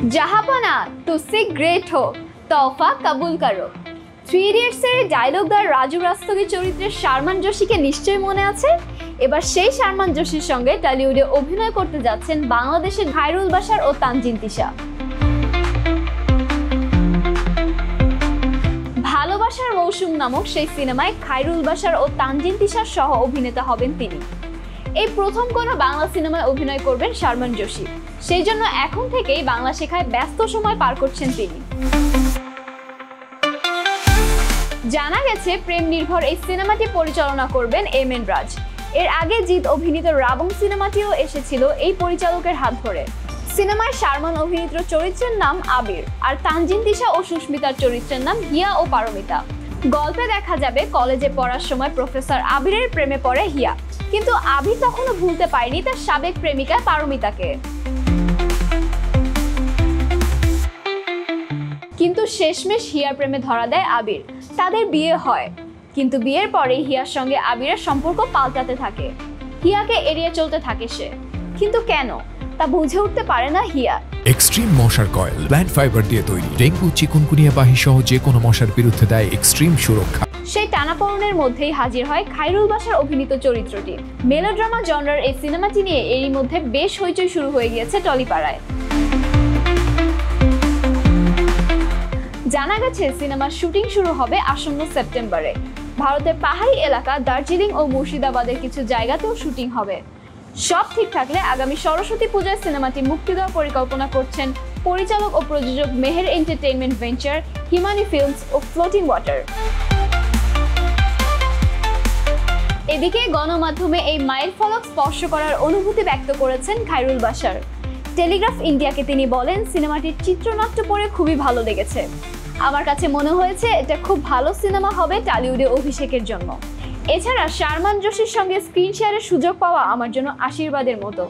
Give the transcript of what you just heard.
জাহাপনা তুসে গ্রেট হো, তওফা কবুল করো। 3 ইডিয়টস এর ডায়লগদার রাজু রাস্তোগি চরিত্রের শারমান জোশীকে নিশ্চয়ই মনে আছে। এবার সেই শারমান জোশীর সঙ্গে টলিউডে অভিনয় করতে যাচ্ছেন বাংলাদেশের খায়রুল বাশার ও তানজিন তিশা। ভালোবাসার মৌসুম নামক সেই সিনেমায় খায়রুল বাশার ও তানজিন তিশার সহ অভিনেতা হবেন তিনি। এই প্রথম কোনো বাংলা সিনেমায় অভিনয় করবেন শারমান জোশী, সেই জন্য এখন থেকেই বাংলা শেখায় ব্যস্ত সময় পার করছেন তিনি। জানা গেছে প্রেম নির্ভর এই সিনেমাটি পরিচালনা করবেন এম এন রাজ। এর আগে জিৎ অভিনীত রাবণ সিনেমাটিও এসেছিল এই পরিচালকের হাত ধরে। সিনেমায় শারমান অভিনীত চরিত্রের নাম আবির, আর তানজিন তিশা ও সুস্মিতার চরিত্রের নাম হিয়া ও পারমিতা। গল্পে দেখা যাবে কলেজে পড়ার সময় প্রফেসর আবিরের প্রেমে পড়ে হিয়া, কিন্তু আবির তখনও ভুলতে পারেনি তার সাবেক প্রেমিকা পারমিতাকে। কিন্তু শেষমেশ হিয়ার প্রেমে ধরা দেয় আবির, তাদের বিয়ে হয়। কিন্তু বিয়ের পরে হিয়ার সঙ্গে আবিরের সম্পর্ক পাল্টাতে থাকে, হিয়াকে এড়িয়ে চলতে থাকে সে। কিন্তু কেন তা বুঝে উঠতে পারে না হিয়া। এক্সট্রিম মশার কয়েল প্ল্যান্ট ফাইবার দিয়ে তৈরি, ডেঙ্গু চিকুনগুনিয়া বাহি সহ যে কোনো মশার বিরুদ্ধে দেয় এক্সট্রিম সুরক্ষা। সেই টানাপোড়েনের মধ্যেই হাজির হয় খায়রুল বাশার অভিনীত চরিত্রটি। মেলোড্রামা জনরার এই সিনেমাটি নিয়ে এরই মধ্যে বেশ হইচই শুরু হয়ে গিয়েছে টলিপাড়ায়। জানা গেছে সিনেমার শুটিং শুরু হবে আসন্ন সেপ্টেম্বরে। ভারতের পাহাড়ি এলাকা দার্জিলিং ও মুর্শিদাবাদের কিছু জায়গাতেও শুটিং হবে। সব ঠিক থাকলে আগামী সরস্বতী পূজায় সিনেমাটি মুক্তি দেওয়ার পরিকল্পনা করছেন পরিচালক ও প্রযোজক Meher entertainment venture, Himani films ও ফ্লোটিং ওয়াটার। এদিকে গণমাধ্যমে এই মাইল ফলক স্পর্শ করার অনুভূতি ব্যক্ত করেছেন খায়রুল বাশার। টেলিগ্রাফ ইন্ডিয়াকে তিনি বলেন, সিনেমাটির চিত্রনাট্য পড়ে খুবই ভালো লেগেছে। আমার কাছে মনে হয়েছে এটা খুব ভালো সিনেমা হবে টলিউডে অভিষেকের জন্য। এছাড়া শারমান জোশীর সঙ্গে স্ক্রিন শেয়ারের সুযোগ পাওয়া আমার জন্য আশীর্বাদের মতো।